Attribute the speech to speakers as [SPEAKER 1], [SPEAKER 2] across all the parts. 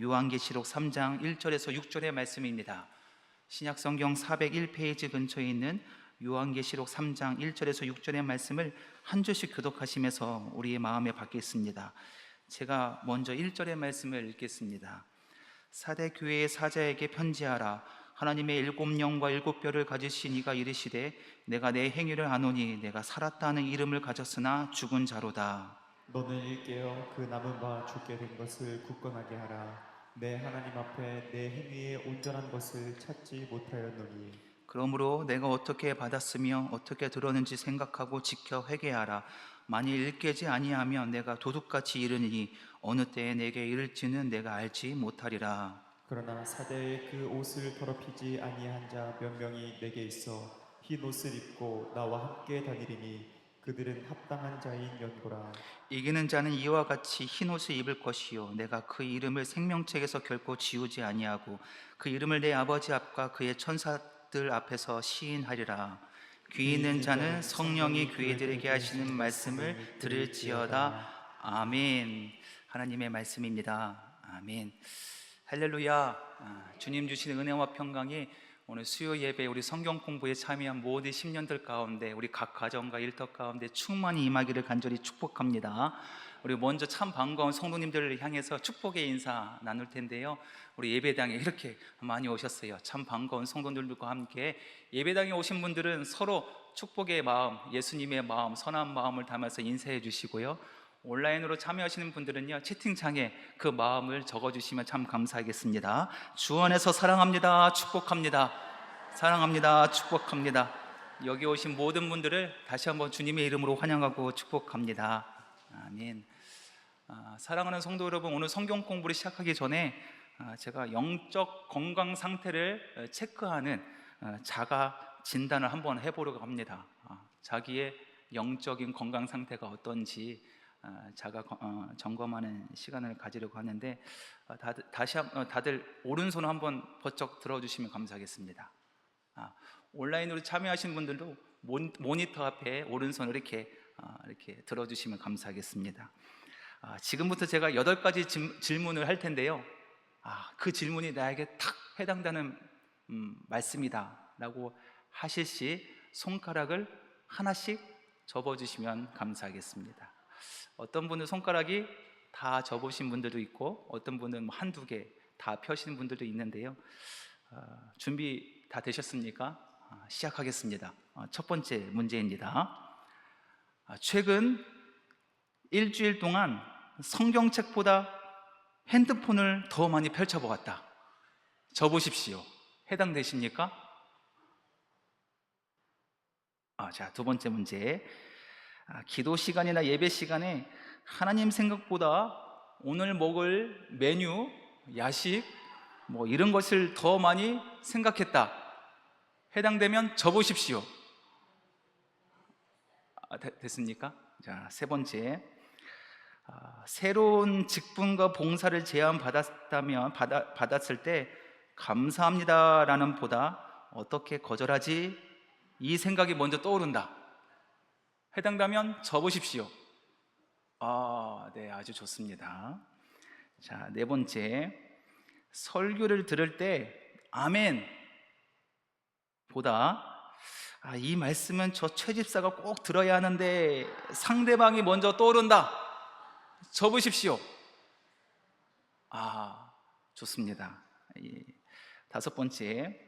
[SPEAKER 1] 요한계시록 3장 1절에서 6절의 말씀입니다. 신약성경 401페이지 근처에 있는 요한계시록 3장 1절에서 6절의 말씀을 한 절씩 교독하시면서 우리의 마음에 받겠습니다. 제가 먼저 1절의 말씀을 읽겠습니다. 사대 교회의 사자에게 편지하라. 하나님의 7영과 7뼈를 가지신 이가 이르시되 내가 내 행위를 아노니 내가 살았다는 이름을 가졌으나 죽은 자로다.
[SPEAKER 2] 너는 일깨어 그 남은 바 죽게 된 것을 굳건하게 하라. 내 하나님 앞에 내 행위의 온전한 것을 찾지 못하였노니.
[SPEAKER 1] 그러므로 내가 어떻게 받았으며 어떻게 들었는지 생각하고 지켜 회개하라. 만일 일깨지 아니하면 내가 도둑같이 이르니 어느 때에 내게 이를지는 내가 알지 못하리라.
[SPEAKER 2] 그러나 사대의 그 옷을 더럽히지 아니한 자 몇 명이 내게 있어 흰 옷을 입고 나와 함께 다니리니 그들은 합당한 자인 연고라.
[SPEAKER 1] 이기는 자는 이와 같이 흰 옷을 입을 것이요 내가 그 이름을 생명책에서 결코 지우지 아니하고 그 이름을 내 아버지 앞과 그의 천사들 앞에서 시인하리라. 귀 있는 자는 성령이 교회들에게 하시는 말씀을 들을지어다. 아멘. 하나님의 말씀입니다. 아멘. 할렐루야. 주님 주신 은혜와 평강이 오늘 수요 예배 우리 성경 공부에 참여한 모든 10년들 가운데 우리 각 가정과 일터 가운데 충만히 임하기를 간절히 축복합니다. 우리 먼저 참 반가운 성도님들을 향해서 축복의 인사 나눌 텐데요. 우리 예배당에 이렇게 많이 오셨어요. 참 반가운 성도들과 함께 예배당에 오신 분들은 서로 축복의 마음, 예수님의 마음, 선한 마음을 담아서 인사해 주시고요. 온라인으로 참여하시는 분들은요, 채팅창에 그 마음을 적어주시면 참 감사하겠습니다. 주 안에서 사랑합니다, 축복합니다, 사랑합니다, 축복합니다. 여기 오신 모든 분들을 다시 한번 주님의 이름으로 환영하고 축복합니다. 아멘. 사랑하는 성도 여러분, 오늘 성경 공부를 시작하기 전에 제가 영적 건강 상태를 체크하는 자가 진단을 한번 해보려고 합니다. 자기의 영적인 건강 상태가 어떤지 자가 점검하는 시간을 가지려고 하는데 다들 오른손 한번 번쩍 들어주시면 감사하겠습니다. 온라인으로 참여하신 분들도 모니터 앞에 오른손을 이렇게 들어주시면 감사하겠습니다. 지금부터 제가 8가지 질문을 할 텐데요. 그 질문이 나에게 탁 해당되는 말씀이다 라고 하실 시 손가락을 하나씩 접어주시면 감사하겠습니다. 어떤 분은 손가락이 다 접으신 분들도 있고 어떤 분은 한두 개 다 펴시는 분들도 있는데요. 준비 다 되셨습니까? 시작하겠습니다. 첫 번째 문제입니다. 최근 일주일 동안 성경책보다 핸드폰을 더 많이 펼쳐보았다. 접으십시오. 해당되십니까? 자, 두 번째 문제. 기도 시간이나 예배 시간에 하나님 생각보다 오늘 먹을 메뉴, 야식 이런 것을 더 많이 생각했다. 해당되면 접으십시오. 됐습니까? 자, 세 번째. 새로운 직분과 봉사를 받았을 때 감사합니다라는 보다 어떻게 거절하지? 이 생각이 먼저 떠오른다. 해당되면 접으십시오. 네, 아주 좋습니다. 자, 네 번째. 설교를 들을 때 아멘 보다 이 말씀은 저 최집사가 꼭 들어야 하는데 상대방이 먼저 떠오른다. 접으십시오. 좋습니다. 다섯 번째.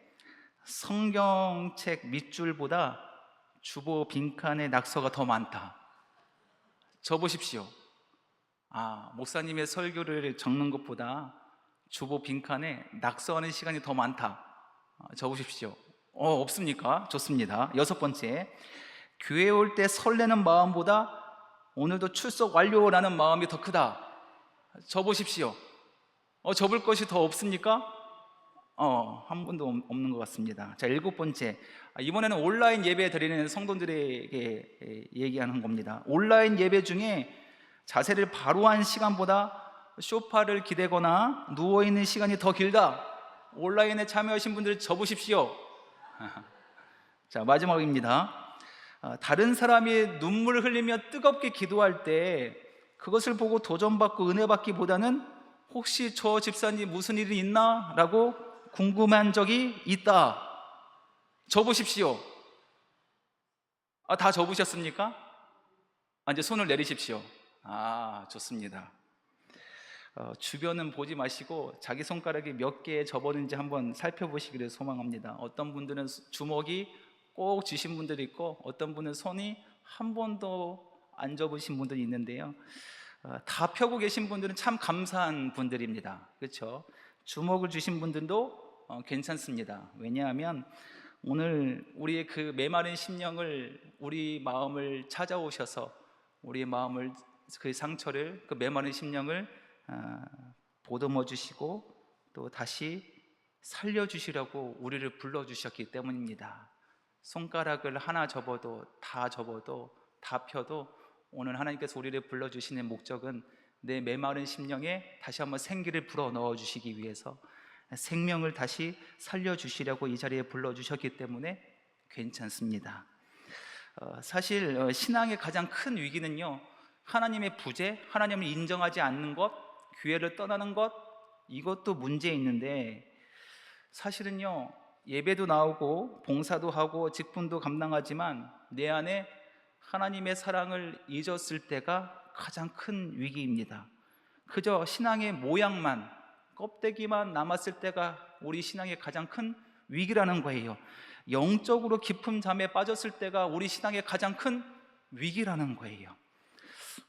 [SPEAKER 1] 성경책 밑줄보다 주보 빈칸에 낙서가 더 많다. 접으십시오. 목사님의 설교를 적는 것보다 주보 빈칸에 낙서하는 시간이 더 많다. 접으십시오. 없습니까? 좋습니다. 여섯 번째. 교회 올 때 설레는 마음보다 오늘도 출석 완료라는 마음이 더 크다. 접으십시오. 접을 것이 더 없습니까? 한 분도 없는 것 같습니다. 자, 일곱 번째. 이번에는 온라인 예배 드리는 성도들에게 얘기하는 겁니다. 온라인 예배 중에 자세를 바로 한 시간보다 소파를 기대거나 누워있는 시간이 더 길다. 온라인에 참여하신 분들 접으십시오. 자, 마지막입니다. 다른 사람이 눈물을 흘리며 뜨겁게 기도할 때 그것을 보고 도전받고 은혜 받기보다는 혹시 저 집사님 무슨 일이 있나? 라고 궁금한 적이 있다. 접으십시오. 다 접으셨습니까? 이제 손을 내리십시오. 좋습니다. 주변은 보지 마시고 자기 손가락이 몇 개 접었는지 한번 살펴보시기를 소망합니다. 어떤 분들은 주먹이 꼭 쥐신 분들이 있고, 어떤 분은 손이 한 번도 안 접으신 분들이 있는데요, 다 펴고 계신 분들은 참 감사한 분들입니다. 그렇죠? 주먹을 주신 분들도 괜찮습니다. 왜냐하면 오늘 우리의 그 메마른 심령을, 우리 마음을 찾아오셔서 우리의 마음을, 그 상처를, 그 메마른 심령을 보듬어 주시고 또 다시 살려주시려고 우리를 불러주셨기 때문입니다. 손가락을 하나 접어도, 다 접어도, 다 펴도 오늘 하나님께서 우리를 불러주시는 목적은 내 메마른 심령에 다시 한번 생기를 불어 넣어 주시기 위해서, 생명을 다시 살려주시려고 이 자리에 불러주셨기 때문에 괜찮습니다. 사실 신앙의 가장 큰 위기는요, 하나님의 부재, 하나님을 인정하지 않는 것, 교회를 떠나는 것, 이것도 문제 있는데, 사실은요, 예배도 나오고 봉사도 하고 직분도 감당하지만 내 안에 하나님의 사랑을 잊었을 때가 가장 큰 위기입니다. 그저 신앙의 모양만, 껍데기만 남았을 때가 우리 신앙의 가장 큰 위기라는 거예요. 영적으로 깊은 잠에 빠졌을 때가 우리 신앙의 가장 큰 위기라는 거예요.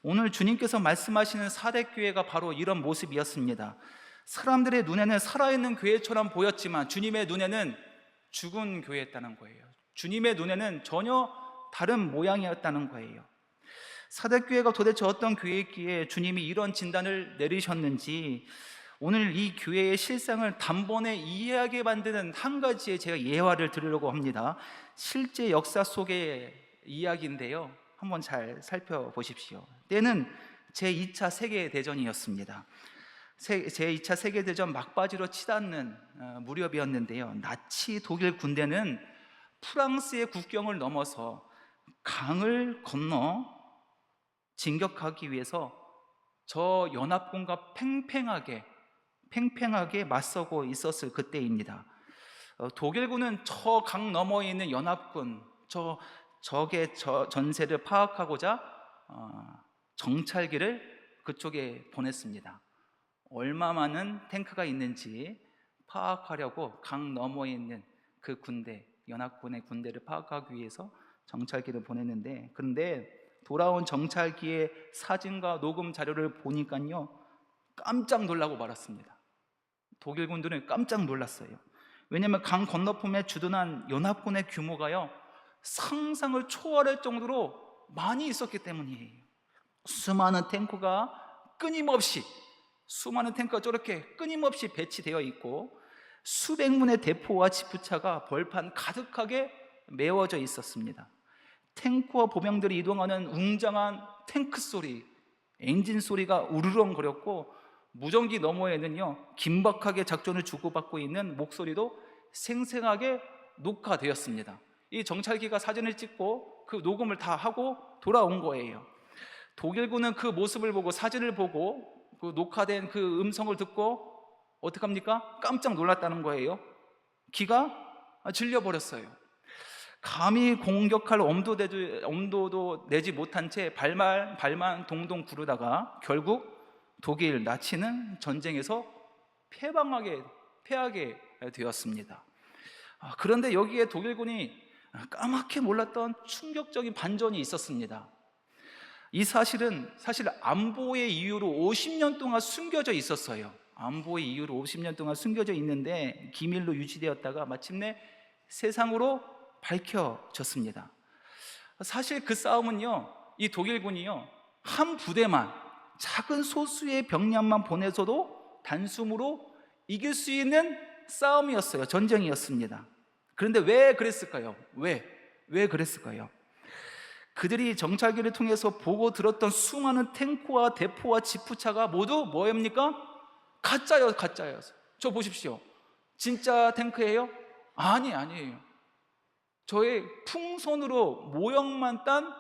[SPEAKER 1] 오늘 주님께서 말씀하시는 사대교회가 바로 이런 모습이었습니다. 사람들의 눈에는 살아있는 교회처럼 보였지만 주님의 눈에는 죽은 교회였다는 거예요. 주님의 눈에는 전혀 다른 모양이었다는 거예요. 사대교회가 도대체 어떤 교회였기에 주님이 이런 진단을 내리셨는지, 오늘 이 교회의 실상을 단번에 이해하게 만드는 한 가지의 제가 예화를 드리려고 합니다. 실제 역사 속의 이야기인데요, 한번 잘 살펴보십시오. 때는 제2차 세계대전이었습니다. 제2차 세계대전 막바지로 치닫는 무렵이었는데요, 나치 독일 군대는 프랑스의 국경을 넘어서 강을 건너 진격하기 위해서 저 연합군과 팽팽하게 맞서고 있었을 그때입니다. 독일군은 저 강 너머에 있는 연합군, 적의 전세를 파악하고자 정찰기를 그쪽에 보냈습니다. 얼마 많은 탱크가 있는지 파악하려고 강 너머에 있는 그 군대, 연합군의 군대를 파악하기 위해서 정찰기를 보냈는데, 그런데 돌아온 정찰기의 사진과 녹음 자료를 보니까요, 깜짝 놀라고 말았습니다. 독일군들은 깜짝 놀랐어요. 왜냐하면 강 건너편에 주둔한 연합군의 규모가요, 상상을 초월할 정도로 많이 있었기 때문이에요. 수많은 탱크가 저렇게 끊임없이 배치되어 있고, 수백 문의 대포와 지프차가 벌판 가득하게 메워져 있었습니다. 탱크와 보병들이 이동하는 웅장한 탱크 소리, 엔진 소리가 우르렁거렸고, 무전기 너머에는요, 긴박하게 작전을 주고받고 있는 목소리도 생생하게 녹화되었습니다. 이 정찰기가 사진을 찍고 그 녹음을 다 하고 돌아온 거예요. 독일군은 그 모습을 보고, 사진을 보고, 그 녹화된 그 음성을 듣고 어떡합니까? 깜짝 놀랐다는 거예요. 기가 질려버렸어요. 감히 공격할 엄도도 내지 못한 채 발만 동동 구르다가 결국 독일 나치는 전쟁에서 패하게 되었습니다. 그런데 여기에 독일군이 까맣게 몰랐던 충격적인 반전이 있었습니다. 이 사실은 안보의 이유로 50년 동안 숨겨져 있었어요. 안보의 이유로 50년 동안 숨겨져 있는데 기밀로 유지되었다가 마침내 세상으로 밝혀졌습니다. 사실 그 싸움은요, 이 독일군이요, 한 부대만, 작은 소수의 병력만 보내서도 단숨으로 이길 수 있는 싸움이었어요. 전쟁이었습니다. 그런데 왜 그랬을까요? 왜 그랬을까요? 그들이 정찰기를 통해서 보고 들었던 수많은 탱크와 대포와 지프차가 모두 뭐입니까? 가짜예요. 저 보십시오. 진짜 탱크예요? 아니에요. 저의 풍선으로 모형만 딴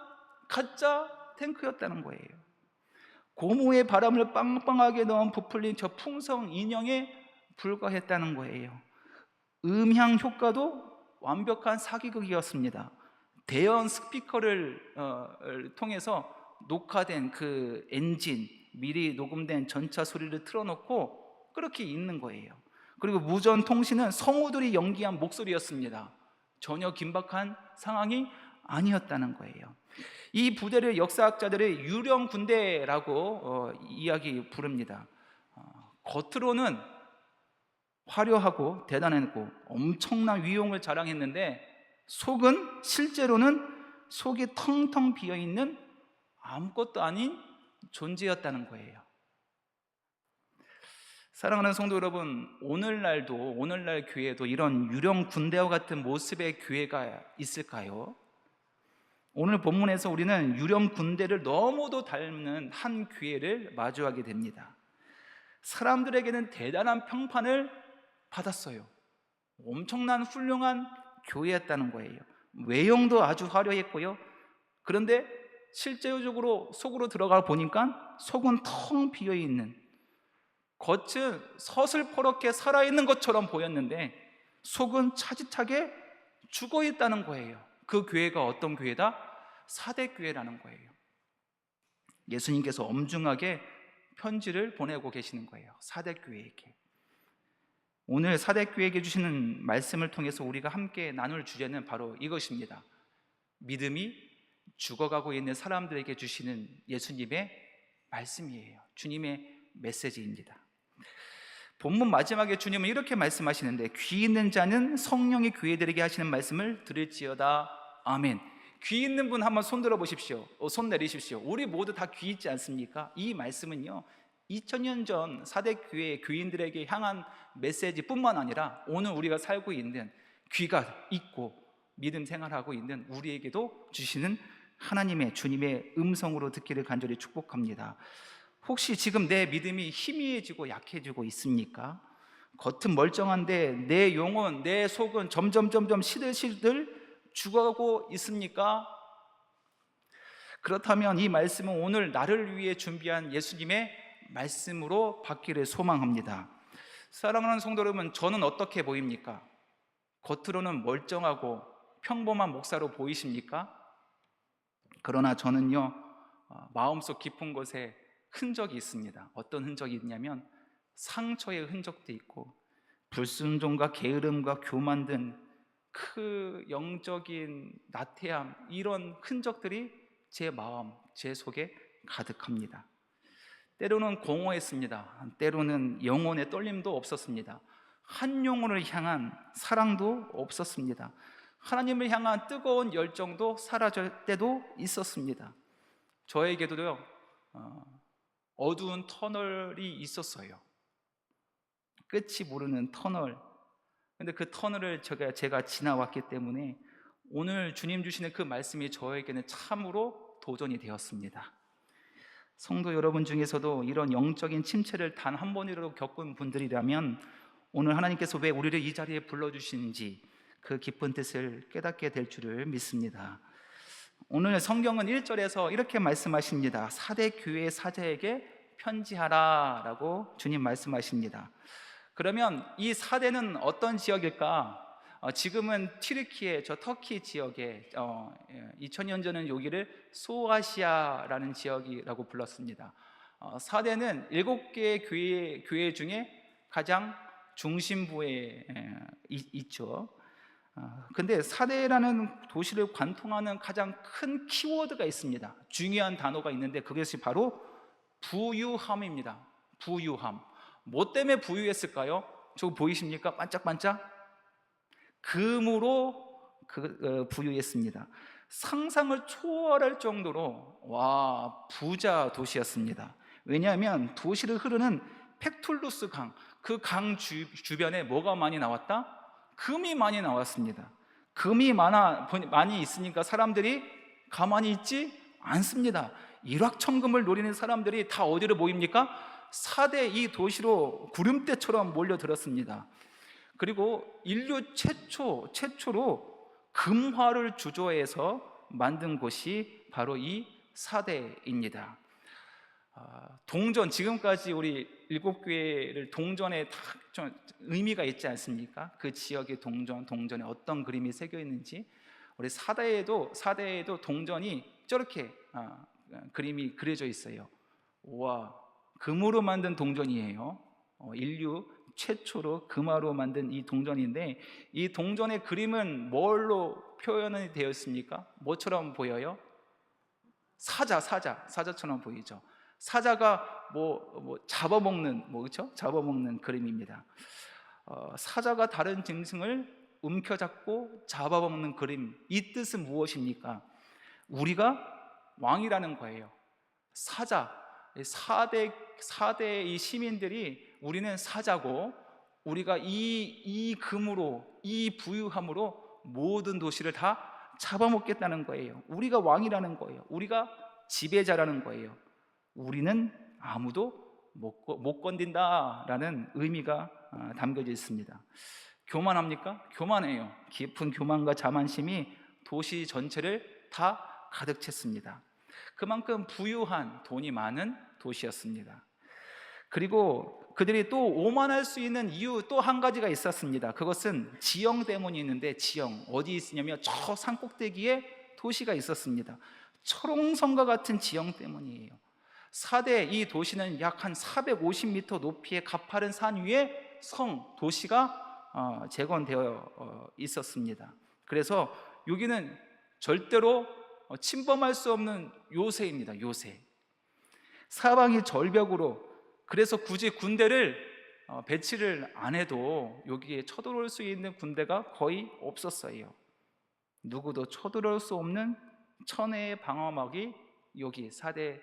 [SPEAKER 1] 가짜 탱크였다는 거예요. 고무의 바람을 빵빵하게 넣은 부풀린 저 풍성 인형에 불과했다는 거예요. 음향 효과도 완벽한 사기극이었습니다. 대형 스피커를 통해서 녹화된 그 엔진, 미리 녹음된 전차 소리를 틀어놓고 그렇게 있는 거예요. 그리고 무전 통신은 성우들이 연기한 목소리였습니다. 전혀 긴박한 상황이 아니었다는 거예요. 이 부대를 역사학자들의 유령 군대라고 이야기 부릅니다. 겉으로는 화려하고 대단했고 엄청난 위용을 자랑했는데 실제로는 속이 텅텅 비어있는 아무것도 아닌 존재였다는 거예요. 사랑하는 성도 여러분, 오늘날 교회에도 이런 유령 군대와 같은 모습의 교회가 있을까요? 오늘 본문에서 우리는 유령 군대를 너무도 닮는 한 교회를 마주하게 됩니다. 사람들에게는 대단한 평판을 받았어요. 엄청난 훌륭한 교회였다는 거예요. 외형도 아주 화려했고요. 그런데 실제적으로 속으로 들어가 보니까 속은 텅 비어있는, 겉은 서슬퍼렇게 살아있는 것처럼 보였는데 속은 차지차게 죽어있다는 거예요. 그 교회가 어떤 교회다? 사대교회라는 거예요. 예수님께서 엄중하게 편지를 보내고 계시는 거예요. 사대교회에게. 오늘 사대교회에게 주시는 말씀을 통해서 우리가 함께 나눌 주제는 바로 이것입니다. 믿음이 죽어가고 있는 사람들에게 주시는 예수님의 말씀이에요. 주님의 메시지입니다. 본문 마지막에 주님은 이렇게 말씀하시는데, 귀 있는 자는 성령의 교회들에게 하시는 말씀을 들을지어다. 아멘. 귀 있는 분 한번 손 들어 보십시오. 손 내리십시오. 우리 모두 다 귀 있지 않습니까? 이 말씀은요, 2000년 전 사대교회 교인들에게 향한 메시지뿐만 아니라 오늘 우리가 살고 있는, 귀가 있고 믿음 생활하고 있는 우리에게도 주시는 하나님의, 주님의 음성으로 듣기를 간절히 축복합니다. 혹시 지금 내 믿음이 희미해지고 약해지고 있습니까? 겉은 멀쩡한데 내 영혼, 내 속은 점점 시들시들 죽어가고 있습니까? 그렇다면 이 말씀은 오늘 나를 위해 준비한 예수님의 말씀으로 받기를 소망합니다. 사랑하는 성도 여러분, 저는 어떻게 보입니까? 겉으로는 멀쩡하고 평범한 목사로 보이십니까? 그러나 저는요, 마음속 깊은 곳에 흔적이 있습니다. 어떤 흔적이 있냐면 상처의 흔적도 있고 불순종과 게으름과 교만 등 그 영적인 나태함, 이런 흔적들이 제 마음, 제 속에 가득합니다. 때로는 공허했습니다. 때로는 영혼의 떨림도 없었습니다. 한 영혼을 향한 사랑도 없었습니다. 하나님을 향한 뜨거운 열정도 사라질 때도 있었습니다. 저에게도요, 어두운 터널이 있었어요. 끝이 모르는 터널. 근데 그 터널을 제가 지나왔기 때문에 오늘 주님 주시는 그 말씀이 저에게는 참으로 도전이 되었습니다. 성도 여러분 중에서도 이런 영적인 침체를 단 한 번이라도 겪은 분들이라면 오늘 하나님께서 왜 우리를 이 자리에 불러주시는지 그 깊은 뜻을 깨닫게 될 줄을 믿습니다. 오늘 성경은 1절에서 이렇게 말씀하십니다. 사대교회 사제에게 편지하라 라고 주님 말씀하십니다. 그러면 이 사대는 어떤 지역일까? 지금은 튀르키예, 터키 지역에 2000년 전은 여기를 소아시아라는 지역이라고 불렀습니다. 사대는 7개의 교회 중에 가장 중심부에 있죠. 근데 사대라는 도시를 관통하는 가장 큰 키워드가 있습니다. 중요한 단어가 있는데 그것이 바로 부유함입니다. 부유함. 뭐 때문에 부유했을까요? 저거 보이십니까? 반짝반짝? 금으로 부유했습니다. 상상을 초월할 정도로 부자 도시였습니다. 왜냐하면 도시를 흐르는 팩툴루스 강, 그 강 주변에 뭐가 많이 나왔다? 금이 많이 나왔습니다. 금이 많이 있으니까 사람들이 가만히 있지 않습니다. 일확천금을 노리는 사람들이 다 어디로 모입니까? 사대 이 도시로 구름대처럼 몰려들었습니다. 그리고 인류 최초로 금화를 주조해서 만든 곳이 바로 이 사대입니다.
[SPEAKER 3] 동전, 지금까지 우리 일곱 교회를 동전에 다 좀 의미가 있지 않습니까? 그 지역의 동전에 어떤 그림이 새겨 있는지, 우리 사대에도 동전이 저렇게 그림이 그려져 있어요. 와, 금으로 만든 동전이에요. 인류 최초로 금화로 만든 이 동전인데, 이 동전의 그림은 뭘로 표현이 되어 있습니까? 뭐처럼 보여요? 사자처럼 보이죠. 사자가 잡아먹는 그렇죠? 잡아먹는 그림입니다. 사자가 다른 짐승을 움켜잡고 잡아먹는 그림, 이 뜻은 무엇입니까? 우리가 왕이라는 거예요. 사대의 이 시민들이 우리는 사자고, 우리가 이 금으로, 이 부유함으로 모든 도시를 다 잡아먹겠다는 거예요. 우리가 왕이라는 거예요. 우리가 지배자라는 거예요. 우리는 아무도 못 건든다라는 의미가 담겨져 있습니다. 교만합니까? 교만해요. 깊은 교만과 자만심이 도시 전체를 다 가득 찼습니다. 그만큼 부유한, 돈이 많은 도시였습니다. 그리고 그들이 또 오만할 수 있는 이유 또 한 가지가 있었습니다. 그것은 지형 때문이 있는데, 지형 어디 있으냐면 저 산꼭대기에 도시가 있었습니다. 철옹성과 같은 지형 때문이에요. 사대 이 도시는 약 한 450m 높이의 가파른 산 위에 도시가 재건되어 있었습니다. 그래서 여기는 절대로 침범할 수 없는 요새입니다. 요새. 사방이 절벽으로, 그래서 굳이 군대를 배치를 안 해도 여기에 쳐들어올 수 있는 군대가 거의 없었어요. 누구도 쳐들어올 수 없는 천혜의 방어막이 여기 사대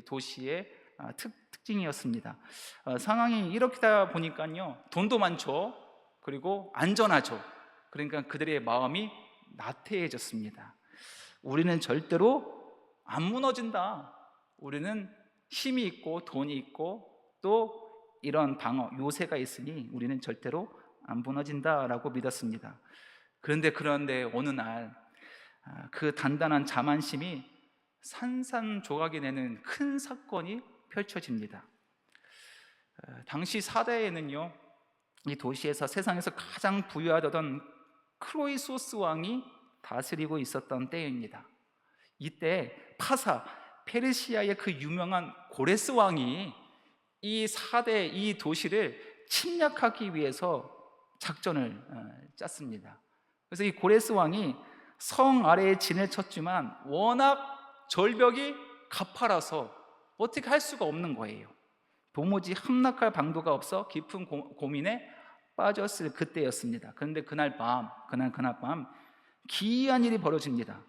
[SPEAKER 3] 도시의 특징이었습니다. 상황이 이렇게다 보니까요, 돈도 많죠. 그리고 안전하죠. 그러니까 그들의 마음이 나태해졌습니다. 우리는 절대로 안 무너진다. 우리는 힘이 있고 돈이 있고 또 이런 방어, 요새가 있으니 우리는 절대로 안 무너진다라고 믿었습니다. 그런데 어느 날 그 단단한 자만심이 산산조각이 내는 큰 사건이 펼쳐집니다. 당시 사대에는요, 이 도시에서 세상에서 가장 부유하던 크로이소스 왕이 다스리고 있었던 때입니다. 이때 페르시아의 그 유명한 고레스 왕이 이 사대 이 도시를 침략하기 위해서 작전을 짰습니다. 그래서 이 고레스 왕이 성 아래에 진을 쳤지만 워낙 절벽이 가파라서 어떻게 할 수가 없는 거예요. 도무지 함락할 방도가 없어 깊은 고민에 빠졌을 그때였습니다. 그런데 그날 밤 기이한 일이 벌어집니다.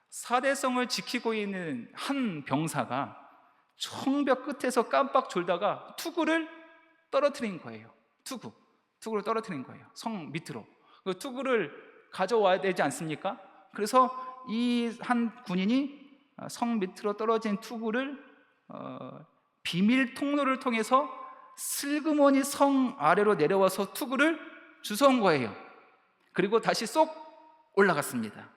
[SPEAKER 3] 사대성을 지키고 있는 한 병사가 성벽 끝에서 깜빡 졸다가 투구를 떨어뜨린 거예요. 투구를 떨어뜨린 거예요. 성 밑으로. 그 투구를 가져와야 되지 않습니까? 그래서 이 한 군인이 성 밑으로 떨어진 투구를 비밀 통로를 통해서 슬그머니 성 아래로 내려와서 투구를 주워온 거예요. 그리고 다시 쏙 올라갔습니다.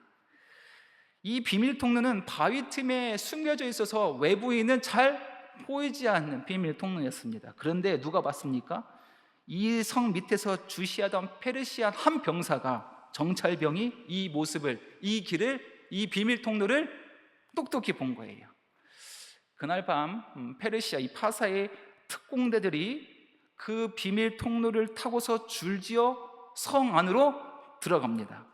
[SPEAKER 3] 이 비밀 통로는 바위 틈에 숨겨져 있어서 외부인은 잘 보이지 않는 비밀 통로였습니다. 그런데 누가 봤습니까? 이 성 밑에서 주시하던 페르시안 한 병사가, 정찰병이 이 모습을, 이 길을, 이 비밀 통로를 똑똑히 본 거예요. 그날 밤 페르시아 이 파사의 특공대들이 그 비밀 통로를 타고서 줄지어 성 안으로 들어갑니다.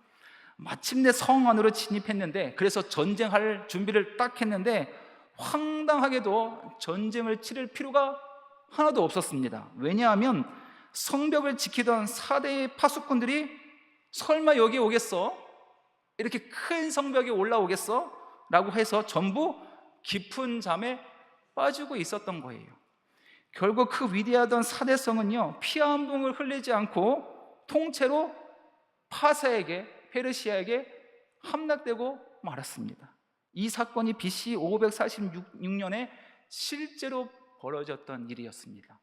[SPEAKER 3] 마침내 성 안으로 진입했는데, 그래서 전쟁할 준비를 딱 했는데 황당하게도 전쟁을 치를 필요가 하나도 없었습니다. 왜냐하면 성벽을 지키던 사대의 파수꾼들이 설마 여기 오겠어? 이렇게 큰 성벽에 올라오겠어? 라고 해서 전부 깊은 잠에 빠지고 있었던 거예요. 결국 그 위대하던 사대성은요, 피 한 방울 흘리지 않고 통째로 페르시아에게 함락되고 말았습니다. 이 사건이 BC 546년에 실제로 벌어졌던 일이었습니다.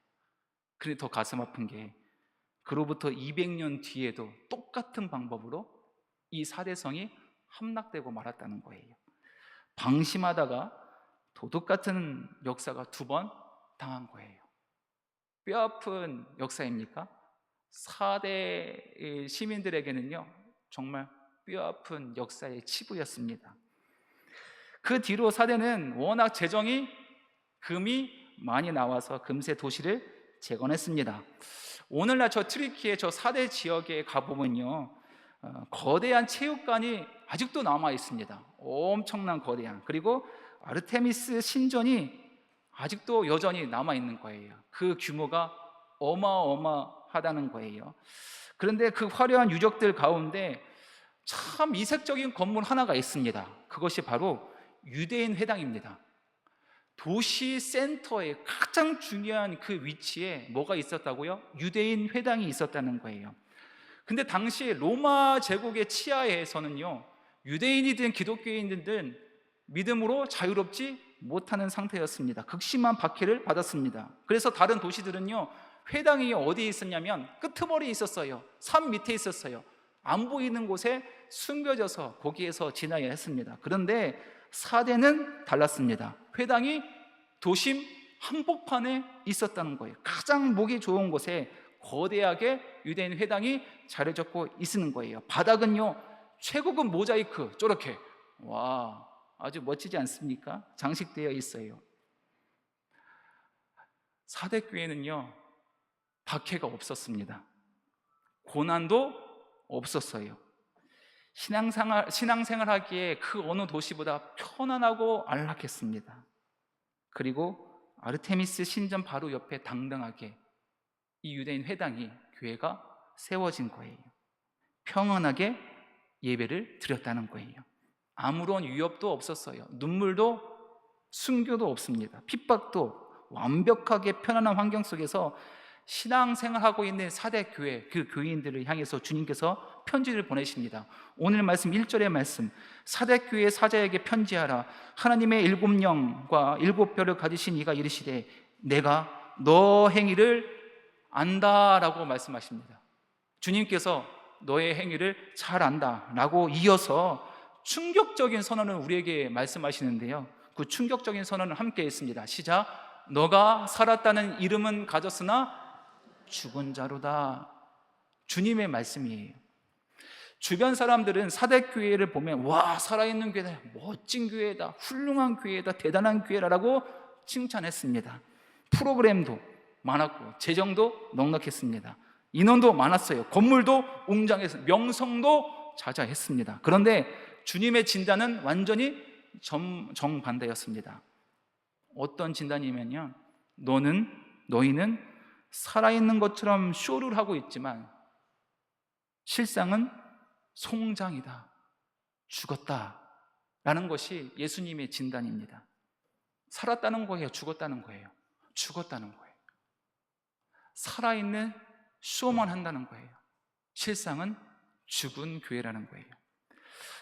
[SPEAKER 3] 그런데 더 가슴 아픈 게 그로부터 200년 뒤에도 똑같은 방법으로 이 사대성이 함락되고 말았다는 거예요. 방심하다가 도둑 같은 역사가 2번 당한 거예요. 뼈아픈 역사입니까? 4대 시민들에게는요, 정말 뼈아픈 역사의 치부였습니다. 그 뒤로 4대는 워낙 재정이 금이 많이 나와서 금세 도시를 재건했습니다. 오늘날 저 트리키의 저 4대 지역에 가보면요, 거대한 체육관이 아직도 남아 있습니다. 엄청난 거대한. 그리고 아르테미스 신전이 아직도 여전히 남아 있는 거예요. 그 규모가 어마어마하다는 거예요. 그런데 그 화려한 유적들 가운데 참 이색적인 건물 하나가 있습니다. 그것이 바로 유대인 회당입니다. 도시 센터에 가장 중요한 그 위치에 뭐가 있었다고요? 유대인 회당이 있었다는 거예요. 근데 당시 로마 제국의 치하에서는요, 유대인이든 기독교인이든 믿음으로 자유롭지 못하는 상태였습니다. 극심한 박해를 받았습니다. 그래서 다른 도시들은요, 회당이 어디에 있었냐면 끄트머리에 있었어요. 산 밑에 있었어요. 안 보이는 곳에 숨겨져서 거기에서 지나야 했습니다. 그런데 4대는 달랐습니다. 회당이 도심 한복판에 있었다는 거예요. 가장 보기 좋은 곳에 거대하게 유대인 회당이 자리 잡고 있는 거예요. 바닥은요, 최고급 모자이크 저렇게, 와, 아주 멋지지 않습니까? 장식되어 있어요. 4대 교회는요, 박해가 없었습니다. 고난도 없었어요. 신앙생활 하기에 그 어느 도시보다 편안하고 안락했습니다. 그리고 아르테미스 신전 바로 옆에 당당하게 이 유대인 회당이, 교회가 세워진 거예요. 평안하게 예배를 드렸다는 거예요. 아무런 위협도 없었어요. 눈물도 순교도 없습니다. 핍박도, 완벽하게 편안한 환경 속에서 신앙생활하고 있는 4대 교회, 그 교인들을 향해서 주님께서 편지를 보내십니다. 오늘 말씀 1절의 말씀, 4대 교회 사자에게 편지하라. 하나님의 7영과 7뼈를 가지신 이가 이르시되 내가 너 행위를 안다라고 말씀하십니다. 주님께서 너의 행위를 잘 안다라고 이어서 충격적인 선언을 우리에게 말씀하시는데요, 그 충격적인 선언을 함께 했습니다. 시작. 너가 살았다는 이름은 가졌으나 죽은 자로다. 주님의 말씀이에요. 주변 사람들은 4대 교회를 보면 와, 살아있는 교회다, 멋진 교회다, 훌륭한 교회다, 대단한 교회라고 칭찬했습니다. 프로그램도 많았고 재정도 넉넉했습니다. 인원도 많았어요. 건물도 웅장해서 명성도 자자했습니다. 그런데 주님의 진단은 완전히 정반대였습니다. 어떤 진단이면요, 너희는 살아있는 것처럼 쇼를 하고 있지만 실상은 송장이다, 죽었다 라는 것이 예수님의 진단입니다. 살았다는 거예요, 죽었다는 거예요? 죽었다는 거예요. 살아있는 쇼만 한다는 거예요. 실상은 죽은 교회라는 거예요.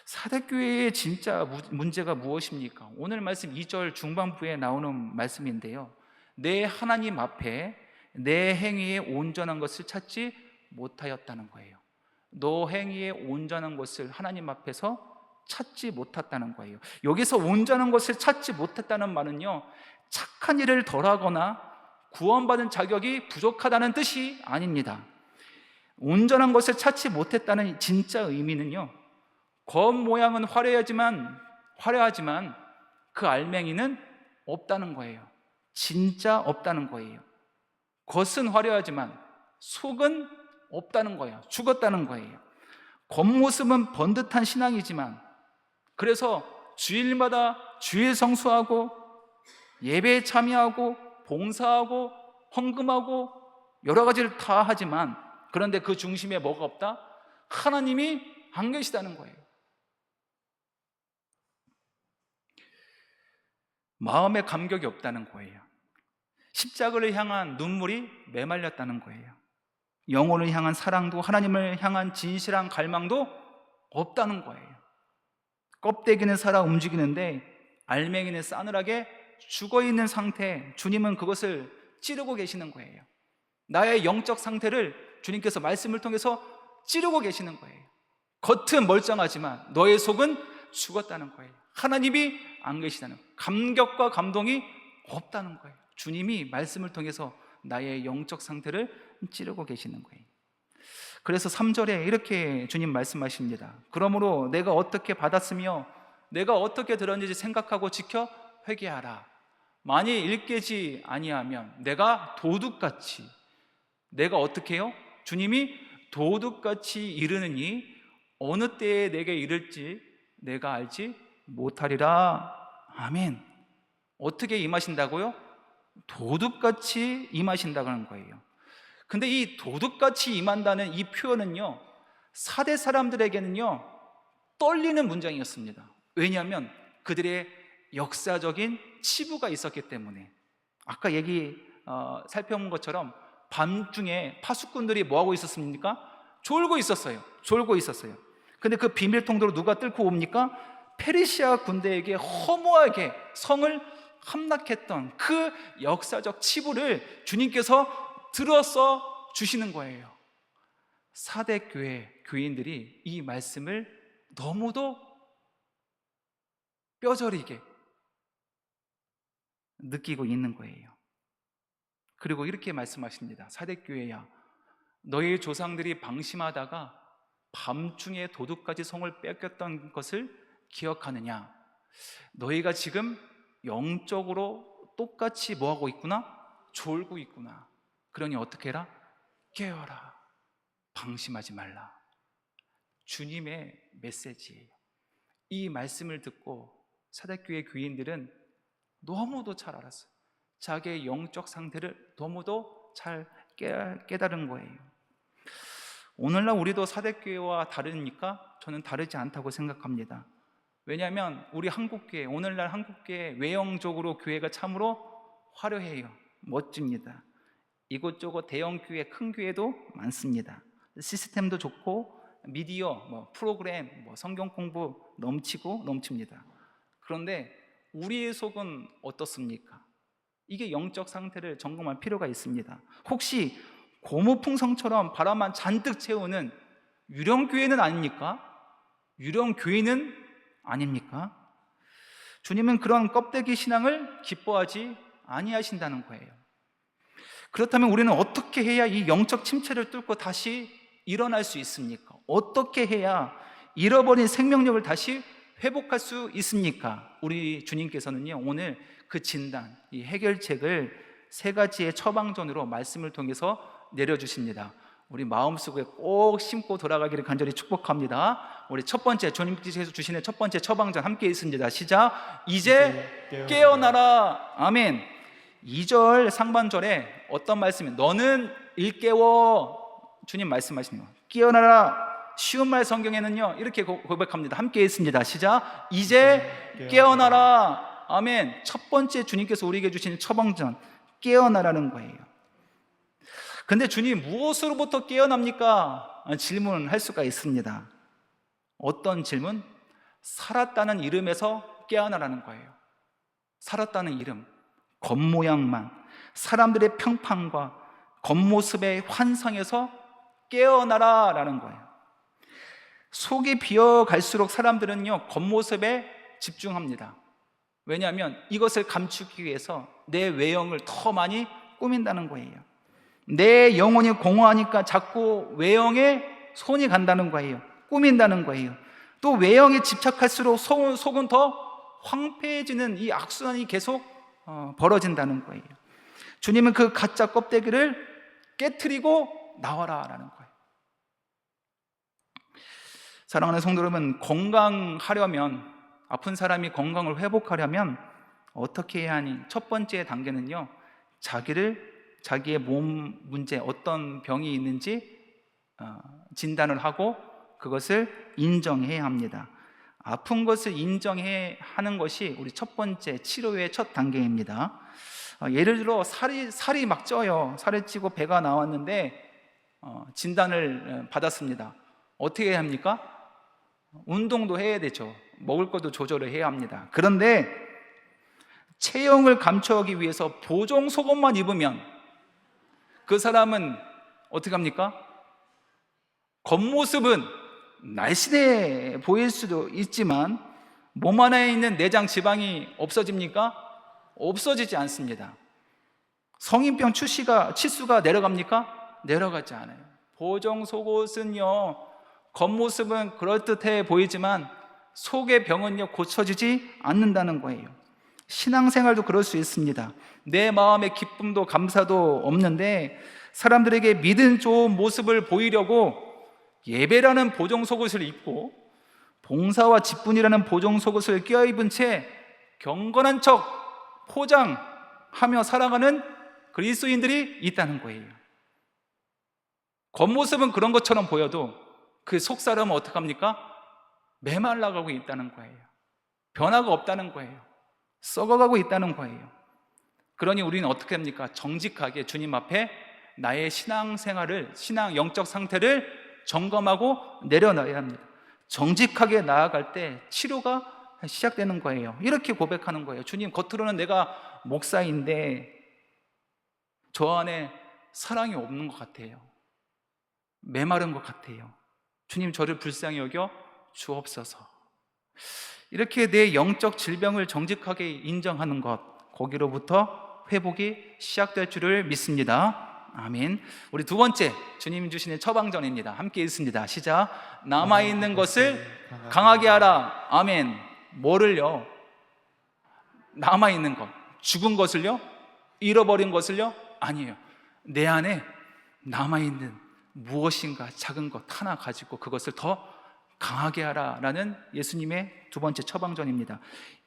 [SPEAKER 3] 4대 교회의 진짜 문제가 무엇입니까? 오늘 말씀 2절 중반부에 나오는 말씀인데요, 내 하나님 앞에 내 행위에 온전한 것을 찾지 못하였다는 거예요. 너 행위에 온전한 것을 하나님 앞에서 찾지 못했다는 거예요. 여기서 온전한 것을 찾지 못했다는 말은요, 착한 일을 덜하거나 구원받은 자격이 부족하다는 뜻이 아닙니다. 온전한 것을 찾지 못했다는 진짜 의미는요, 겉모양은 화려하지만 그 알맹이는 없다는 거예요. 진짜 없다는 거예요. 겉은 화려하지만 속은 없다는 거예요. 죽었다는 거예요. 겉모습은 번듯한 신앙이지만, 그래서 주일마다 주일 성수하고 예배에 참여하고 봉사하고 헌금하고 여러 가지를 다 하지만, 그런데 그 중심에 뭐가 없다? 하나님이 안 계시다는 거예요. 마음에 감격이 없다는 거예요. 십자가를 향한 눈물이 메말렸다는 거예요. 영혼을 향한 사랑도, 하나님을 향한 진실한 갈망도 없다는 거예요. 껍데기는 살아 움직이는데 알맹이는 싸늘하게 죽어있는 상태, 주님은 그것을 찌르고 계시는 거예요. 나의 영적 상태를 주님께서 말씀을 통해서 찌르고 계시는 거예요. 겉은 멀쩡하지만 너의 속은 죽었다는 거예요. 하나님이 안 계시다는 거예요. 감격과 감동이 없다는 거예요. 주님이 말씀을 통해서 나의 영적 상태를 찌르고 계시는 거예요. 그래서 3절에 이렇게 주님 말씀하십니다. 그러므로 내가 어떻게 받았으며 내가 어떻게 들었는지 생각하고 지켜 회개하라. 만일 일깨지 아니하면 내가 도둑같이, 내가 어떻게 해요? 주님이 도둑같이 이르느니 어느 때에 내게 이를지 내가 알지 못하리라. 아멘. 어떻게 임하신다고요? 도둑같이 임하신다고 하는 거예요. 근데 이 도둑같이 임한다는 이 표현은요, 사대 사람들에게는요 떨리는 문장이었습니다. 왜냐하면 그들의 역사적인 치부가 있었기 때문에. 아까 살펴본 것처럼 밤중에 파수꾼들이 뭐하고 있었습니까? 졸고 있었어요. 근데 그 비밀통로로 누가 뚫고 옵니까? 페르시아 군대에게 허무하게 성을 함락했던 그 역사적 치부를 주님께서 들어서 주시는 거예요. 사대 교회 교인들이 이 말씀을 너무도 뼈저리게 느끼고 있는 거예요. 그리고 이렇게 말씀하십니다. 사대 교회야, 너희 조상들이 방심하다가 밤중에 도둑까지 성을 뺏겼던 것을 기억하느냐? 너희가 지금 영적으로 똑같이 뭐하고 있구나? 졸고 있구나. 그러니 어떻게 해라? 깨어라. 방심하지 말라. 주님의 메시지예요. 이 말씀을 듣고 사대교회 교인들은 너무도 잘 알았어요. 자기의 영적 상태를 너무도 잘 깨달은 거예요. 오늘날 우리도 사대교회와 다르니까 저는 다르지 않다고 생각합니다. 왜냐하면 우리 한국교회, 오늘날 한국교회 외형적으로 교회가 참으로 화려해요. 멋집니다. 이곳저곳 대형 교회, 큰 교회도 많습니다. 시스템도 좋고 미디어, 프로그램, 성경 공부 넘칩니다. 그런데 우리의 속은 어떻습니까? 이게 영적 상태를 점검할 필요가 있습니다. 혹시 고무풍성처럼 바람만 잔뜩 채우는 유령교회는 아닙니까? 유령교회는 아닙니까? 주님은 그런 껍데기 신앙을 기뻐하지 아니하신다는 거예요. 그렇다면 우리는 어떻게 해야 이 영적 침체를 뚫고 다시 일어날 수 있습니까? 어떻게 해야 잃어버린 생명력을 다시 회복할 수 있습니까? 우리 주님께서는요, 오늘 그 진단, 이 해결책을 3가지의 처방전으로 말씀을 통해서 내려주십니다. 우리 마음속에 꼭 심고 돌아가기를 간절히 축복합니다. 우리 첫 번째, 주님께서 주시는 첫 번째 처방전 함께 있습니다. 시작. 이제 깨어나라. 아멘. 2절 상반절에 어떤 말씀이, 너는 일깨워. 주님 말씀하시는 거, 깨어나라. 쉬운 말 성경에는요 이렇게 고백합니다. 함께 있습니다. 시작. 이제 깨어나라. 아멘. 첫 번째 주님께서 우리에게 주시는 처방전, 깨어나라는 거예요. 근데 주님 무엇으로부터 깨어납니까? 질문할 수가 있습니다. 어떤 질문? 살았다는 이름에서 깨어나라는 거예요. 살았다는 이름, 겉모양만, 사람들의 평판과 겉모습의 환상에서 깨어나라라는 거예요. 속이 비어갈수록 사람들은요 겉모습에 집중합니다. 왜냐하면 이것을 감추기 위해서 내 외형을 더 많이 꾸민다는 거예요. 내 영혼이 공허하니까 자꾸 외형에 손이 간다는 거예요. 꾸민다는 거예요. 또 외형에 집착할수록 속은 더 황폐해지는 이 악순환이 계속 벌어진다는 거예요. 주님은 그 가짜 껍데기를 깨트리고 나와라라는 거예요. 사랑하는 성도 여러분, 건강하려면, 아픈 사람이 건강을 회복하려면 어떻게 해야 하니? 첫 번째 단계는요, 자기의 몸 문제, 어떤 병이 있는지 진단을 하고 그것을 인정해야 합니다. 아픈 것을 인정해야 하는 것이 우리 첫 번째 치료의 첫 단계입니다. 예를 들어 살이 막 쪄요. 살을 찌고 배가 나왔는데 진단을 받았습니다. 어떻게 해야 합니까? 운동도 해야 되죠. 먹을 것도 조절을 해야 합니다. 그런데 체형을 감추기 위해서 보정 속옷만 입으면 그 사람은 어떻게 합니까? 겉모습은 날씬해 보일 수도 있지만 몸 안에 있는 내장 지방이 없어집니까? 없어지지 않습니다. 성인병 치수가 내려갑니까? 내려가지 않아요. 보정 속옷은요, 겉모습은 그럴듯해 보이지만 속의 병은요 고쳐지지 않는다는 거예요. 신앙생활도 그럴 수 있습니다. 내 마음의 기쁨도 감사도 없는데 사람들에게 믿음 좋은 모습을 보이려고 예배라는 보정 속옷을 입고 봉사와 직분이라는 보정 속옷을 껴입은 채 경건한 척 포장하며 살아가는 그리스도인들이 있다는 거예요. 겉모습은 그런 것처럼 보여도 그 속사람은 어떡합니까? 메말라가고 있다는 거예요. 변화가 없다는 거예요. 썩어가고 있다는 거예요. 그러니 우리는 어떻게 합니까? 정직하게 주님 앞에 나의 신앙생활을, 신앙 영적 상태를 점검하고 내려놔야 합니다. 정직하게 나아갈 때 치료가 시작되는 거예요. 이렇게 고백하는 거예요. 주님, 겉으로는 내가 목사인데 저 안에 사랑이 없는 것 같아요. 메마른 것 같아요. 주님, 저를 불쌍히 여겨 주옵소서. 이렇게 내 영적 질병을 정직하게 인정하는 것, 거기로부터 회복이 시작될 줄을 믿습니다. 아멘. 우리 두 번째, 주님이 주시는 처방전입니다. 함께 읽습니다. 시작. 남아있는 것을 강하게 하라. 아멘. 뭐를요? 남아있는 것, 죽은 것을요? 잃어버린 것을요? 아니에요. 내 안에 남아있는 무엇인가 작은 것 하나 가지고 그것을 더 강하게 하라라는 예수님의 두 번째 처방전입니다.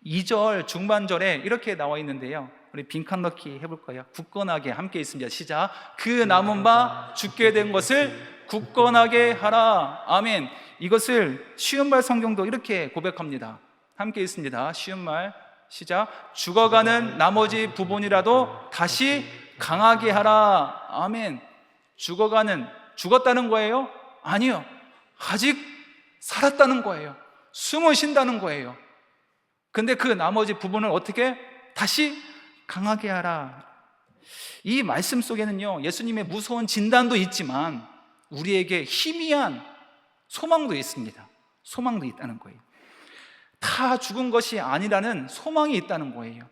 [SPEAKER 3] 2절 중반절에 이렇게 나와 있는데요, 우리 빈칸 넣기 해볼까요? 굳건하게 함께 있습니다. 시작. 그 남은 바 죽게 된 것을 굳건하게 하라. 아멘. 이것을 쉬운 말 성경도 이렇게 고백합니다. 함께 있습니다. 쉬운 말 시작. 죽어가는 나머지 부분이라도 다시 강하게 하라. 아멘. 죽었다는 거예요? 아니요. 아직 살았다는 거예요. 숨을 쉰다는 거예요. 근데 그 나머지 부분을 어떻게 다시 강하게 하라. 이 말씀 속에는요, 예수님의 무서운 진단도 있지만 우리에게 희미한 소망도 있습니다. 소망도 있다는 거예요. 다 죽은 것이 아니라는 소망이 있다는 거예요.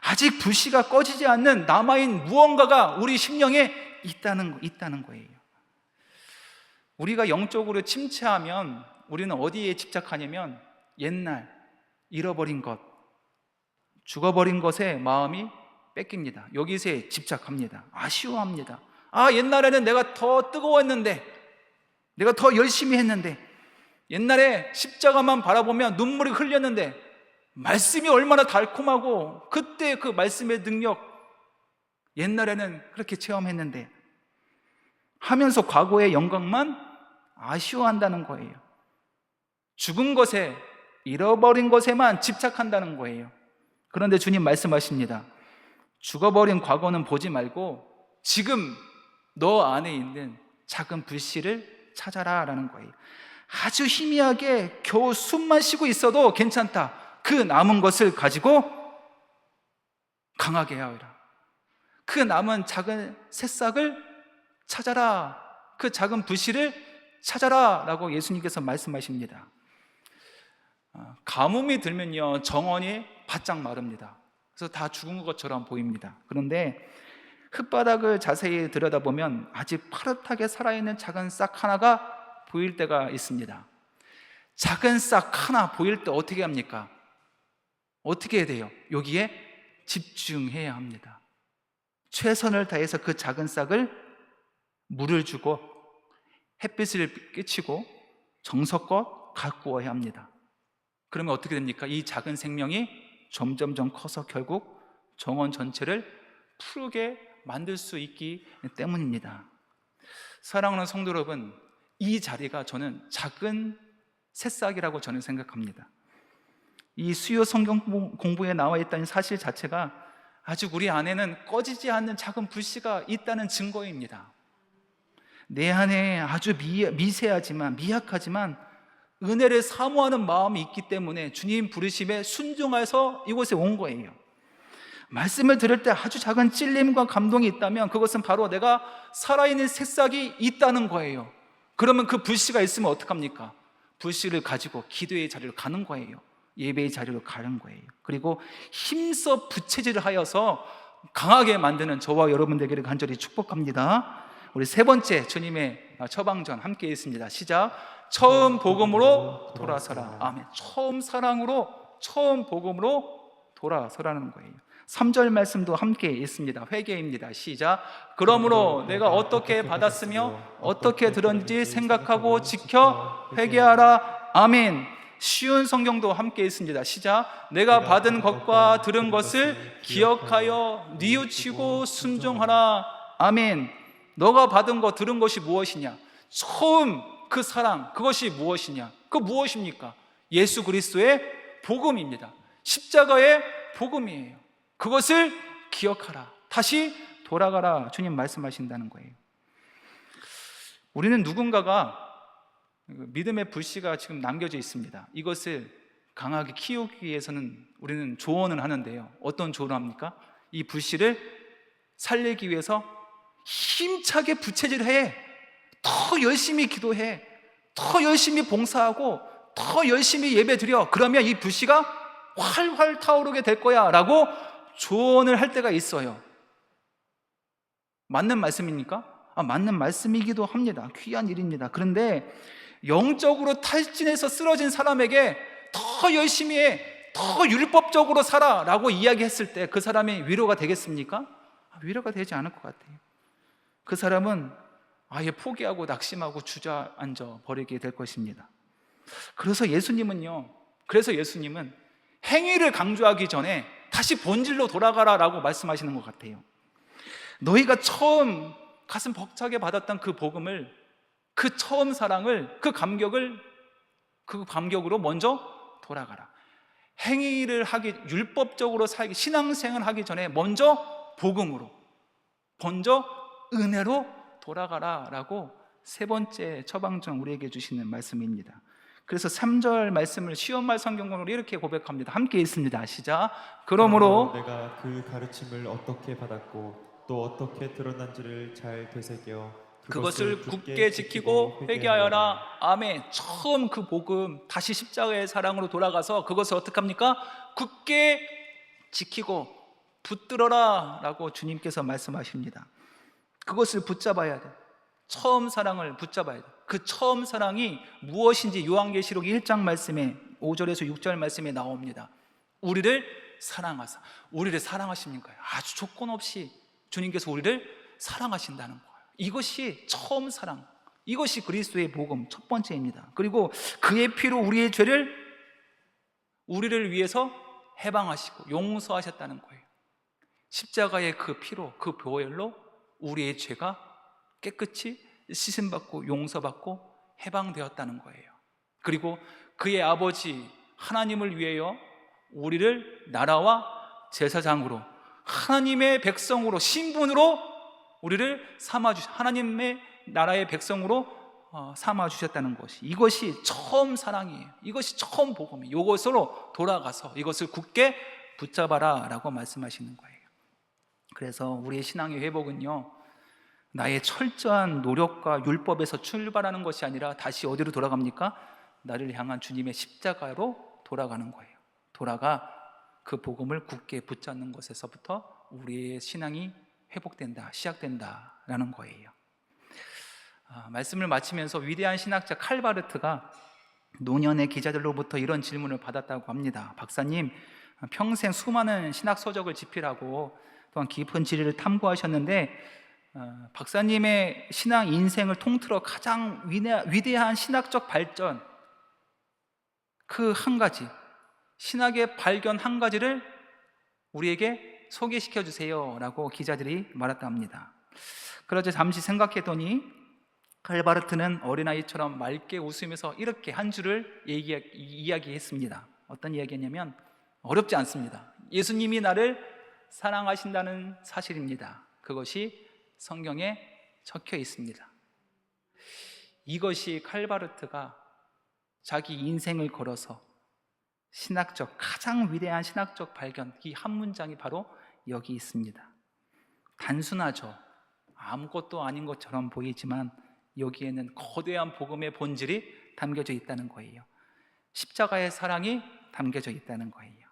[SPEAKER 3] 아직 불씨가 꺼지지 않는 남아있는 무언가가 우리 심령에 있다는 거예요. 우리가 영적으로 침체하면 우리는 어디에 집착하냐면 옛날 잃어버린 것, 죽어버린 것에 마음이 뺏깁니다. 여기서 집착합니다. 아쉬워합니다. 옛날에는 내가 더 뜨거웠는데, 내가 더 열심히 했는데, 옛날에 십자가만 바라보면 눈물이 흘렸는데, 말씀이 얼마나 달콤하고 그때 그 말씀의 능력 옛날에는 그렇게 체험했는데 하면서 과거의 영광만 아쉬워한다는 거예요. 죽은 것에, 잃어버린 것에만 집착한다는 거예요. 그런데 주님 말씀하십니다. 죽어버린 과거는 보지 말고 지금 너 안에 있는 작은 불씨를 찾아라 라는 거예요. 아주 희미하게 겨우 숨만 쉬고 있어도 괜찮다. 그 남은 것을 가지고 강하게 하여라. 그 남은 작은 새싹을 찾아라. 그 작은 불씨를 찾아라 라고 예수님께서 말씀하십니다. 가뭄이 들면요, 정원이 바짝 마릅니다. 그래서 다 죽은 것처럼 보입니다. 그런데 흙바닥을 자세히 들여다보면 아직 파릇하게 살아있는 작은 싹 하나가 보일 때가 있습니다. 작은 싹 하나 보일 때 어떻게 합니까? 어떻게 해야 돼요? 여기에 집중해야 합니다. 최선을 다해서 그 작은 싹을 물을 주고 햇빛을 끼치고 정성껏 가꾸어야 합니다. 그러면 어떻게 됩니까? 이 작은 생명이 점점점 커서 결국 정원 전체를 푸르게 만들 수 있기 때문입니다. 사랑하는 성도 여러분, 이 자리가 저는 작은 새싹이라고 저는 생각합니다. 이 수요 성경 공부에 나와 있다는 사실 자체가 아직 우리 안에는 꺼지지 않는 작은 불씨가 있다는 증거입니다. 내 안에 아주 미세하지만 미약하지만 은혜를 사모하는 마음이 있기 때문에 주님 부르심에 순종해서 이곳에 온 거예요. 말씀을 들을 때 아주 작은 찔림과 감동이 있다면 그것은 바로 내가 살아있는 새싹이 있다는 거예요. 그러면 그 불씨가 있으면 어떡합니까? 불씨를 가지고 기도의 자리를 가는 거예요. 예배의 자리로 가는 거예요. 그리고 힘써 부채질을 하여서 강하게 만드는 저와 여러분들에게 간절히 축복합니다. 우리 세 번째 주님의 처방전 함께 있습니다. 시작. 처음 복음으로 돌아서라. 아멘. 처음 사랑으로, 처음 복음으로 돌아서라는 거예요. 3절 말씀도 함께 있습니다. 회개입니다. 시작. 그러므로 내가 어떻게 받았으며 어떻게 들었는지 생각하고 지켜 회개하라. 아멘. 쉬운 성경도 함께 있습니다. 시작. 내가 받은 것과 들은 것을 기억하여 뉘우치고 순종하라. 아멘. 너가 받은 것, 들은 것이 무엇이냐? 처음 그 사랑, 그것이 무엇이냐? 그 무엇입니까? 예수 그리스도의 복음입니다. 십자가의 복음이에요. 그것을 기억하라. 다시 돌아가라. 주님 말씀하신다는 거예요. 우리는 누군가가 믿음의 불씨가 지금 남겨져 있습니다. 이것을 강하게 키우기 위해서는 우리는 조언을 하는데요. 어떤 조언을 합니까? 이 불씨를 살리기 위해서 힘차게 부채질해. 더 열심히 기도해. 더 열심히 봉사하고 더 열심히 예배드려. 그러면 이 불씨가 활활 타오르게 될 거야 라고 조언을 할 때가 있어요. 맞는 말씀입니까? 맞는 말씀이기도 합니다. 귀한 일입니다. 그런데 영적으로 탈진해서 쓰러진 사람에게 더 열심히 해, 더 율법적으로 살아 라고 이야기했을 때 그 사람이 위로가 되겠습니까? 위로가 되지 않을 것 같아요. 그 사람은 아예 포기하고 낙심하고 주저앉아 버리게 될 것입니다. 그래서 예수님은 행위를 강조하기 전에 다시 본질로 돌아가라라고 말씀하시는 것 같아요. 너희가 처음 가슴 벅차게 받았던 그 복음을, 그 처음 사랑을, 그 감격으로 먼저 돌아가라. 행위를 하기, 율법적으로 살기, 신앙생활을 하기 전에 먼저 복음으로, 먼저 은혜로 돌아가라 라고 세 번째 처방전 우리에게 주시는 말씀입니다. 그래서 3절 말씀을 시험말 성경으로 이렇게 고백합니다. 함께 읽습니다. 시작. 그러므로
[SPEAKER 2] 내가 그 가르침을 어떻게 받았고 또 어떻게 드러난지를 잘 되새겨
[SPEAKER 3] 그것을 굳게 지키고 회개하여라. 아멘. 처음 그 복음, 다시 십자가의 사랑으로 돌아가서 그것을 어떻게 합니까? 굳게 지키고 붙들어라 라고 주님께서 말씀하십니다. 그것을 붙잡아야 돼. 처음 사랑을 붙잡아야 돼. 그 처음 사랑이 무엇인지 요한계시록 1장 말씀에 5절에서 6절 말씀에 나옵니다. 우리를 사랑하사. 우리를 사랑하십니까? 아주 조건 없이 주님께서 우리를 사랑하신다는 거예요. 이것이 처음 사랑, 이것이 그리스도의 복음 첫 번째입니다. 그리고 그의 피로 우리의 죄를, 우리를 위해서 해방하시고 용서하셨다는 거예요. 십자가의 그 피로, 그 보혈로 우리의 죄가 깨끗이 씻음받고 용서받고 해방되었다는 거예요. 그리고 그의 아버지 하나님을 위하여 우리를 나라와 제사장으로, 하나님의 백성으로, 신분으로 우리를 하나님의 나라의 백성으로 삼아주셨다는 것이, 이것이 처음 사랑이에요. 이것이 처음 복음이에요. 이것으로 돌아가서 이것을 굳게 붙잡아라 라고 말씀하시는 거예요. 그래서 우리의 신앙의 회복은요, 나의 철저한 노력과 율법에서 출발하는 것이 아니라 다시 어디로 돌아갑니까? 나를 향한 주님의 십자가로 돌아가는 거예요. 돌아가 그 복음을 굳게 붙잡는 것에서부터 우리의 신앙이 회복된다, 시작된다라는 거예요. 말씀을 마치면서 위대한 신학자 칼바르트가 노년의 기자들로부터 이런 질문을 받았다고 합니다. 박사님, 평생 수많은 신학 서적을 집필하고 또한 깊은 진리를 탐구하셨는데 박사님의 신앙 인생을 통틀어 가장 위대한 신학적 발전, 그 한 가지, 신학의 발견 한 가지를 우리에게 소개시켜 주세요 라고 기자들이 말했다 합니다. 그러자 잠시 생각했더니 칼바르트는 어린아이처럼 맑게 웃으면서 이렇게 한 줄을 이야기했습니다. 어떤 이야기냐면, 어렵지 않습니다. 예수님이 나를 사랑하신다는 사실입니다. 그것이 성경에 적혀 있습니다. 이것이 칼바르트가 자기 인생을 걸어서 가장 위대한 신학적 발견, 이 한 문장이 바로 여기 있습니다. 단순하죠. 아무것도 아닌 것처럼 보이지만 여기에는 거대한 복음의 본질이 담겨져 있다는 거예요. 십자가의 사랑이 담겨져 있다는 거예요.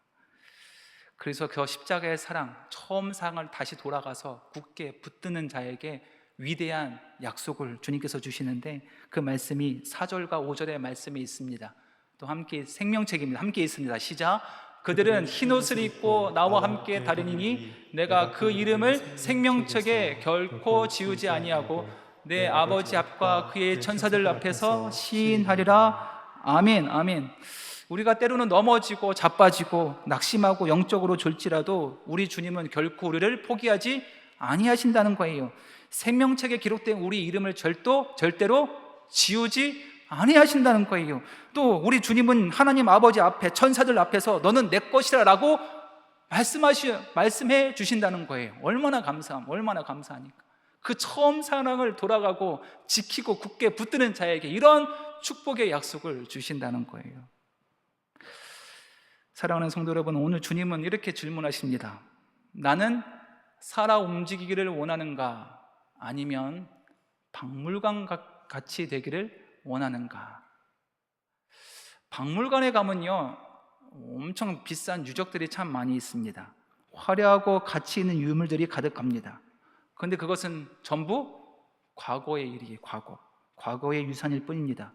[SPEAKER 3] 그래서 그 십자가의 사랑, 처음 사랑을 다시 돌아가서 굳게 붙드는 자에게 위대한 약속을 주님께서 주시는데, 그 말씀이 4절과 5절의 말씀이 있습니다. 또 함께 생명책입니다. 함께 있습니다. 시작. 그들은 흰옷을 입고 나와 함께 다니니 내가 그 이름을 생명책에 결코 지우지 아니하고 내 아버지 앞과 그의 천사들 앞에서 시인하리라. 아멘. 아멘. 우리가 때로는 넘어지고 자빠지고 낙심하고 영적으로 졸지라도 우리 주님은 결코 우리를 포기하지 아니하신다는 거예요. 생명책에 기록된 우리 이름을 절대로 지우지 아니하신다는 거예요. 또 우리 주님은 하나님 아버지 앞에, 천사들 앞에서 너는 내 것이라 라고 말씀해 주신다는 거예요. 얼마나 감사하니까. 그 처음 사랑을 돌아가고 지키고 굳게 붙드는 자에게 이런 축복의 약속을 주신다는 거예요. 사랑하는 성도 여러분, 오늘 주님은 이렇게 질문하십니다. 나는 살아 움직이기를 원하는가? 아니면 박물관 같이 되기를 원하는가? 박물관에 가면요, 엄청 비싼 유적들이 참 많이 있습니다. 화려하고 가치 있는 유물들이 가득합니다. 그런데 그것은 전부 과거의 일이에요. 과거의 유산일 뿐입니다.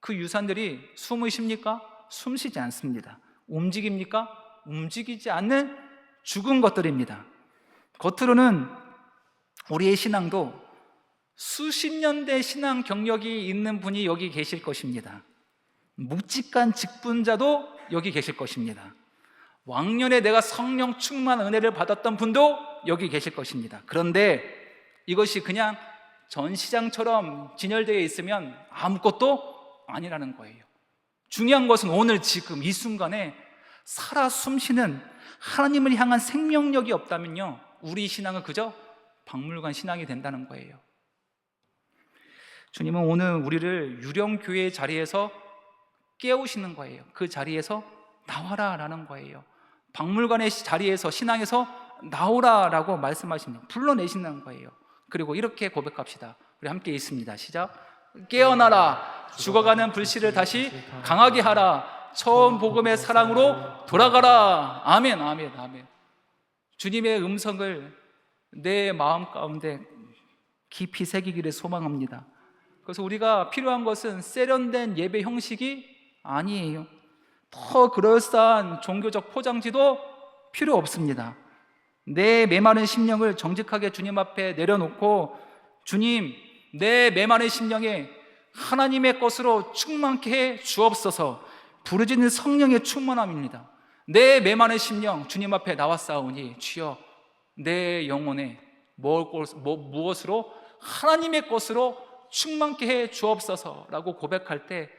[SPEAKER 3] 그 유산들이 숨을 쉽니까? 숨쉬지 않습니다. 움직입니까? 움직이지 않는 죽은 것들입니다. 겉으로는 우리의 신앙도 수십 년대 신앙 경력이 있는 분이 여기 계실 것입니다. 묵직한 직분자도 여기 계실 것입니다. 왕년에 내가 성령 충만 은혜를 받았던 분도 여기 계실 것입니다. 그런데 이것이 그냥 전시장처럼 진열되어 있으면 아무것도 아니라는 거예요. 중요한 것은 오늘 지금 이 순간에 살아 숨쉬는 하나님을 향한 생명력이 없다면요, 우리 신앙은 그저 박물관 신앙이 된다는 거예요. 주님은 오늘 우리를 유령교회의 자리에서 깨우시는 거예요. 그 자리에서 나와라 라는 거예요. 박물관의 자리에서, 신앙에서 나오라 라고 말씀하시는, 불러내신다는 거예요. 그리고 이렇게 고백합시다. 우리 함께 있습니다. 시작. 깨어나라. 죽어가는 불씨를 다시 강하게 하라. 처음 복음의 사랑으로 돌아가라. 아멘, 아멘, 아멘. 주님의 음성을 내 마음 가운데 깊이 새기기를 소망합니다. 그래서 우리가 필요한 것은 세련된 예배 형식이 아니에요. 더 그럴싸한 종교적 포장지도 필요 없습니다. 내 메마른 심령을 정직하게 주님 앞에 내려놓고, 주님, 내 메마른 심령에 하나님의 것으로 충만케 해 주옵소서. 부르짖는 성령의 충만함입니다. 내 메마른 심령 주님 앞에 나왔사오니 주여 내 영혼에 무엇으로 하나님의 것으로 충만케 해 주옵소서라고 고백할 때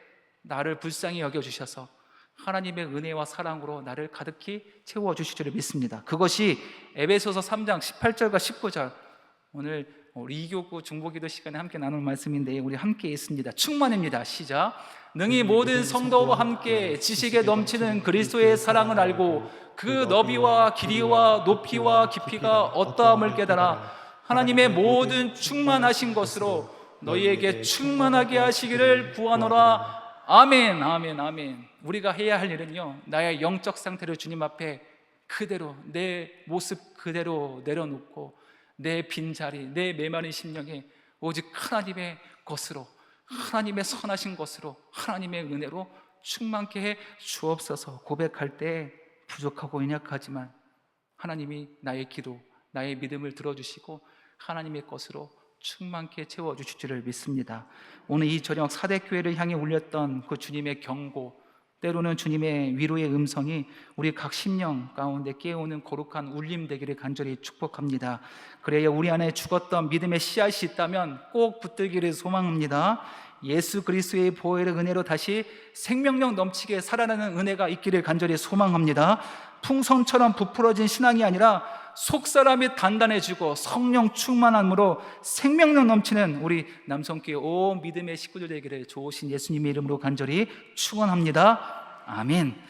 [SPEAKER 3] 나를 불쌍히 여겨주셔서 하나님의 은혜와 사랑으로 나를 가득히 채워주실 줄 믿습니다. 그것이 에베소서 3장 18절과 19절, 오늘 우리 이교구 중보기도 시간에 함께 나눌 말씀인데 우리 함께 있습니다. 충만입니다. 시작. 능히 모든 성도와 함께 지식에 넘치는 그리스도의 사랑을 알고 그 너비와 길이와 높이와 깊이가 어떠함을 깨달아 하나님의 모든 충만하신 것으로 너희에게 충만하게 하시기를 구하노라. 아멘, 아멘, 아멘. 우리가 해야 할 일은요, 나의 영적 상태를 주님 앞에 그대로, 내 모습 그대로 내려놓고 내 빈자리, 내 메마른 심령에 오직 하나님의 것으로, 하나님의 선하신 것으로, 하나님의 은혜로 충만케 해 주옵소서. 고백할 때 부족하고 연약하지만 하나님이 나의 기도, 나의 믿음을 들어주시고 하나님의 것으로 충만케 채워주실 줄을 믿습니다. 오늘 이 저녁 사대교회를 향해 울렸던 그 주님의 경고, 때로는 주님의 위로의 음성이 우리 각 심령 가운데 깨우는 거룩한 울림 되기를 간절히 축복합니다. 그래야 우리 안에 죽었던 믿음의 씨앗이 있다면 꼭 붙들기를 소망합니다. 예수 그리스도의 보혈의 은혜로 다시 생명력 넘치게 살아나는 은혜가 있기를 간절히 소망합니다. 풍선처럼 부풀어진 신앙이 아니라 속사람이 단단해지고 성령 충만함으로 생명력 넘치는 우리 남성교회 온 믿음의 식구들 되기를 좋으신 예수님의 이름으로 간절히 축원합니다. 아멘.